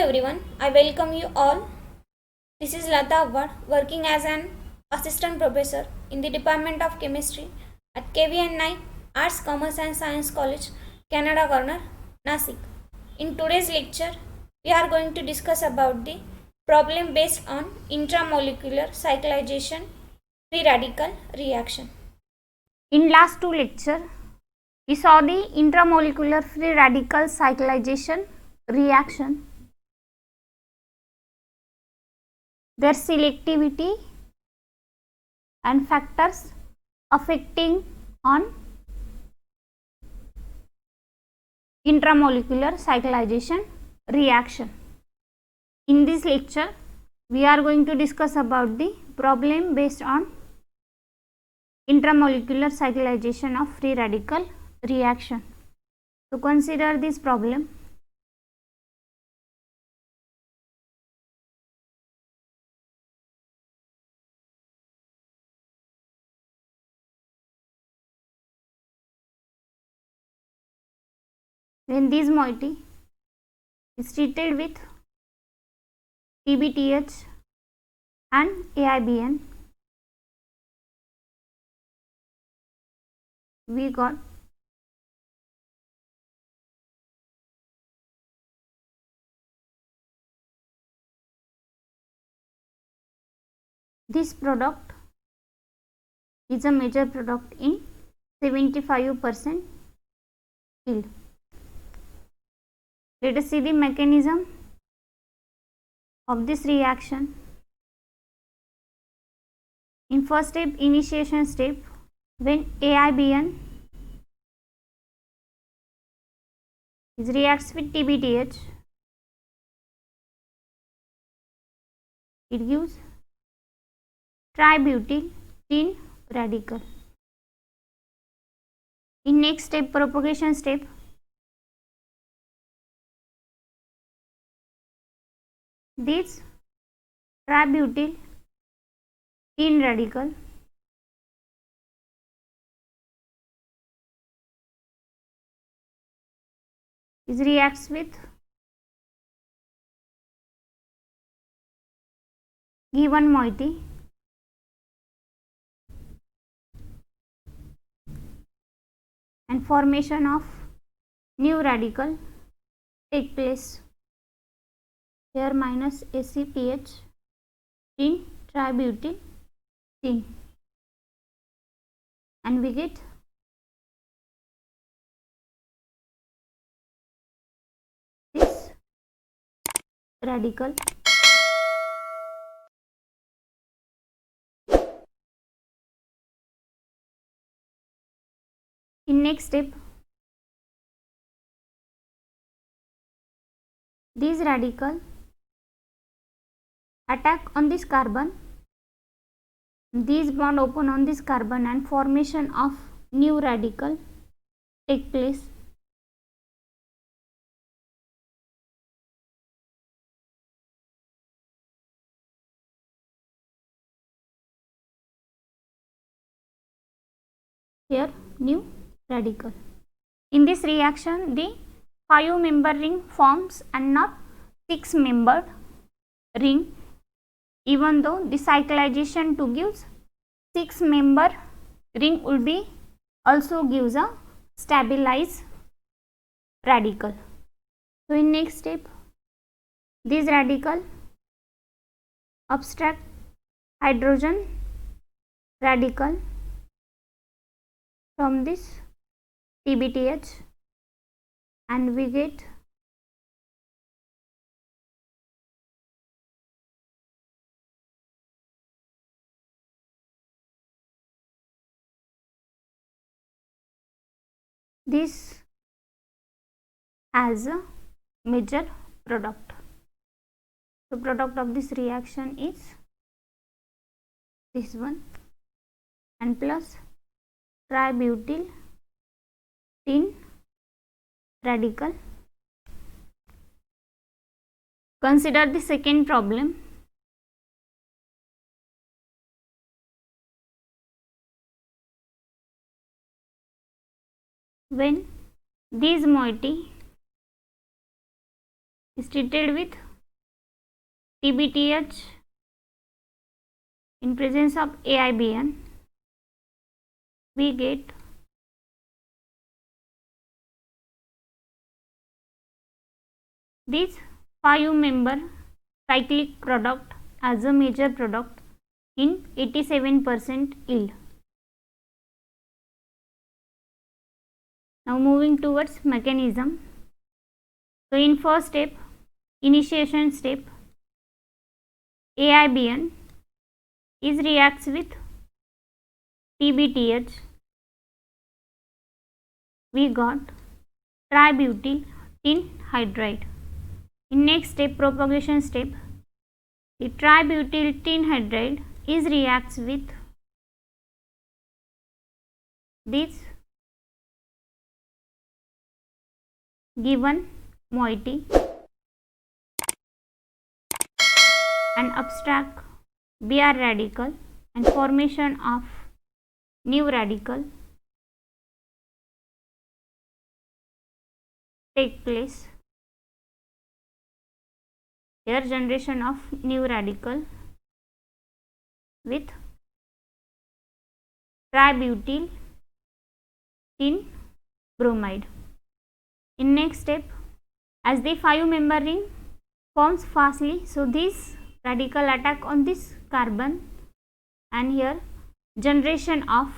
everyone, I welcome you all. This is Lata Awad, working as an assistant professor in the Department of Chemistry at KVN9 Arts, Commerce and Science College, Canada Corner, Nasik. In today's lecture, we are going to discuss about the problem based on intramolecular cyclization free radical reaction. In last two lectures, we saw the intramolecular free radical cyclization reaction, their selectivity and factors affecting on intramolecular cyclization reaction. In this lecture, we are going to discuss about the problem based on intramolecular cyclization of free radical reaction. So consider this problem. When this moiety is treated with TBTH and AIBN, we got this product is a major product in 75% yield. Let us see the mechanism of this reaction. In first step, initiation step, when AIBN reacts with TBTH, it gives tributyl tin radical. In next step, propagation step, this tributyl tin radical is reacts with given moiety and formation of new radical take place. Here minus ACPH tin tributyl tin, and we get this radical. In next step, this radical attack on this carbon, this bond open on this carbon, and formation of new radical take place. Here new radical. In this reaction, the 5-member ring forms and not 6-membered ring, even though the cyclization to gives 6-member ring will be also gives a stabilized radical. So in next step, this radical abstract hydrogen radical from this TBTH, and we get this as a major product. The product of this reaction is this one, and plus tributyl tin radical. Consider the second problem. When this moiety is treated with TBTH in presence of AIBN, we get this 5-member cyclic product as a major product in 87% yield. Now moving towards mechanism. So in first step, initiation step, AIBN is reacts with TBTH. We got tributyl tin hydride. In next step, propagation step, the tributyl tin hydride is reacts with this given moiety and abstract Br radical and formation of new radical take place. Here generation of new radical with tributyl tin bromide. In next step, as the 5-member ring forms fastly, so this radical attack on this carbon and here generation of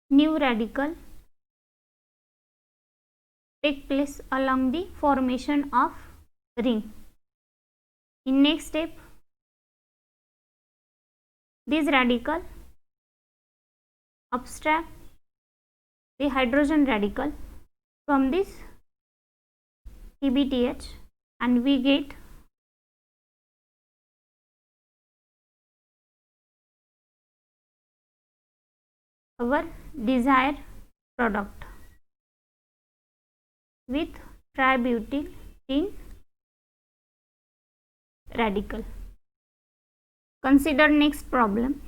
new radical take place along the formation of ring. In next step, this radical abstract the hydrogen radical from this TBTH and we get our desired product with tributyl tin radical. Consider next problem.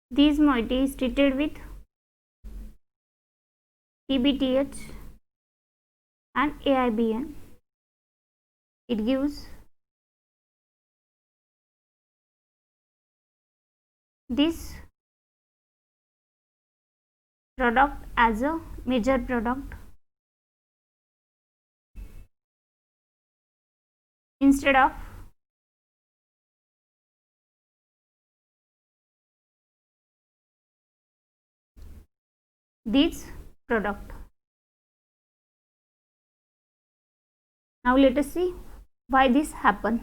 This moiety is treated with TBTH and AIBN. It gives this product as a major product instead of this product. Now let us see why this happened.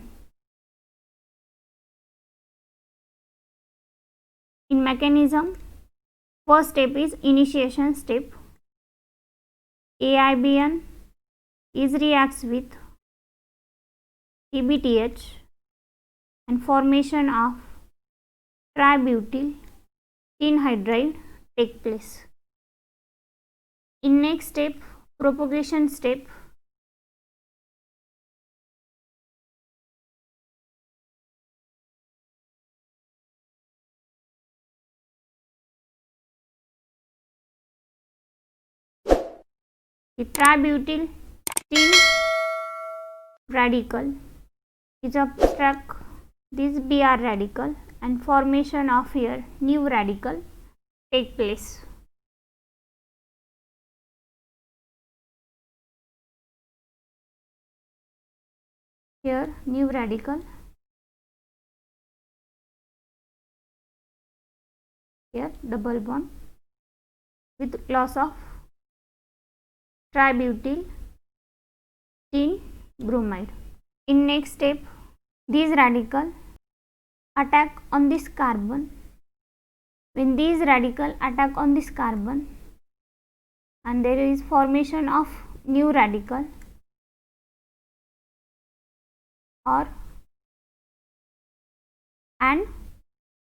In mechanism, first step is initiation step. AIBN is reacts with TBTH and formation of tributyl tin hydride take place. In next step, propagation step, the tributyl tin radical is abstract this Br radical and formation of here new radical take place. Here new radical, here double bond with loss of tributyl tin bromide. In next step, these radical attack on this carbon. When these radical attack on this carbon and there is formation of new radical or and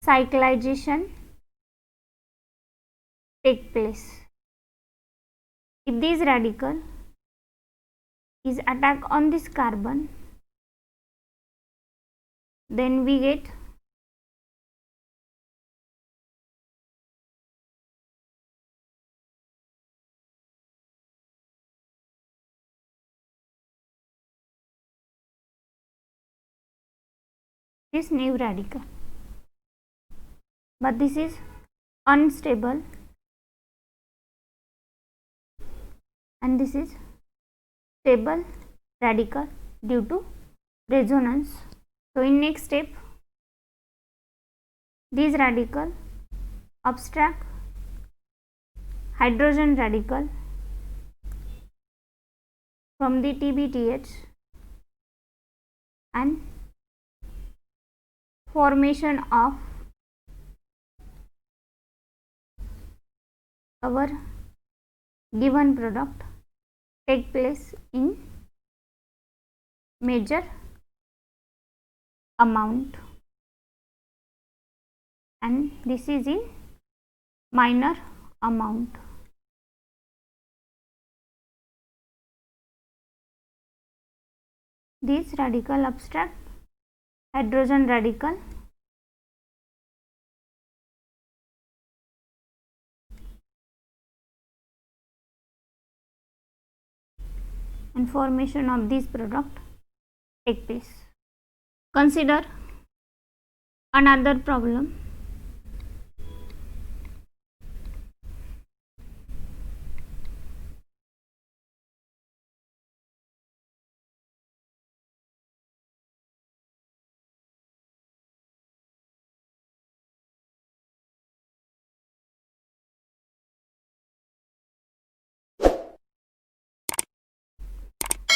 cyclization take place. If these radical is attack on this carbon, then we get this new radical, but this is unstable and this is stable radical due to resonance. So in next step, this radical abstract hydrogen radical from the TBTH and formation of our given product take place in major amount and this is in minor amount. This radical abstract hydrogen radical and formation of this product take place. Consider another problem.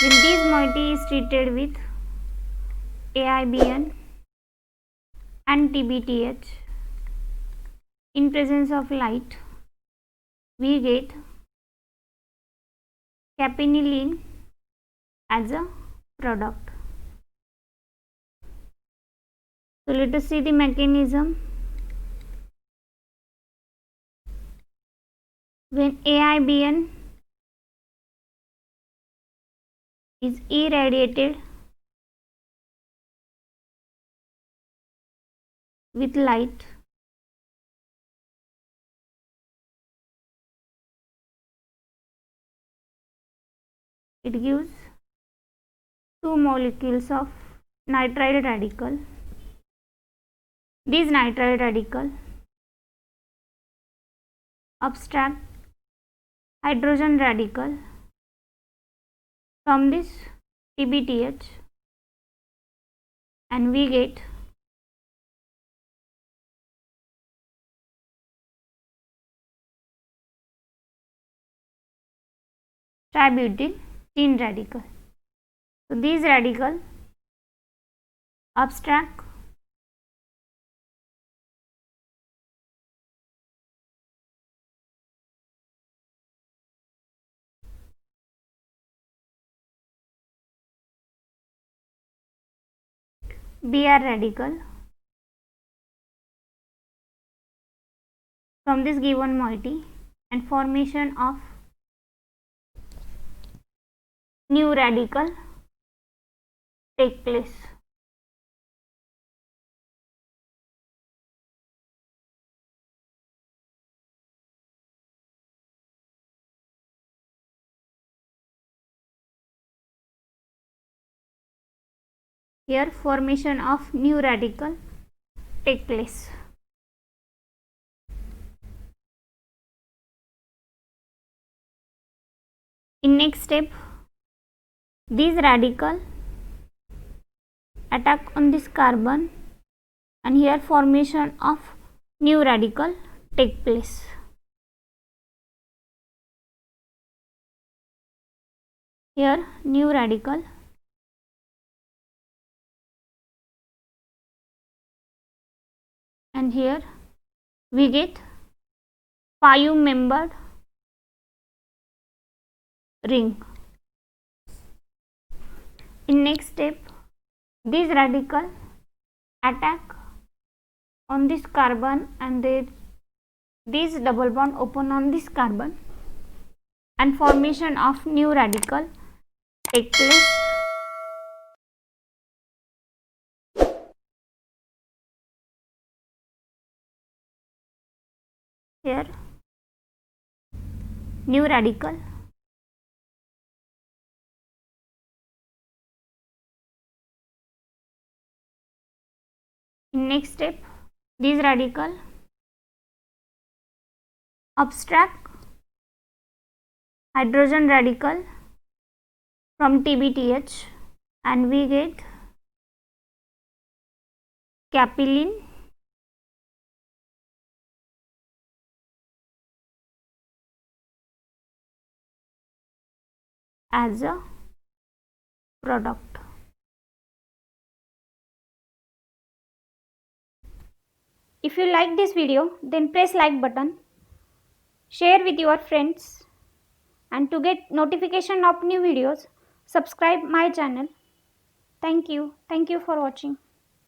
When this moiety is treated with AIBN and TBTH in presence of light, we get capeniline as a product. So let us see the mechanism. When AIBN is irradiated with light, it gives two molecules of nitrile radical. These nitrile radical abstract hydrogen radical from this TBTH and we get tributylene radical. So these radical abstract Br radical from this given moiety and formation of new radical take place. Here formation of new radical take place. In next step, these radical attack on this carbon and here formation of new radical take place. Here new radical and here we get 5-membered ring. In next step, this radical attack on this carbon and this double bond open on this carbon and formation of new radical take place. Here, new radical. In next step, this radical abstract hydrogen radical from TBTH, and we get capylene as a product. If you like this video, then press like button, share with your friends, and to get notification of new videos, subscribe my channel. Thank you for watching.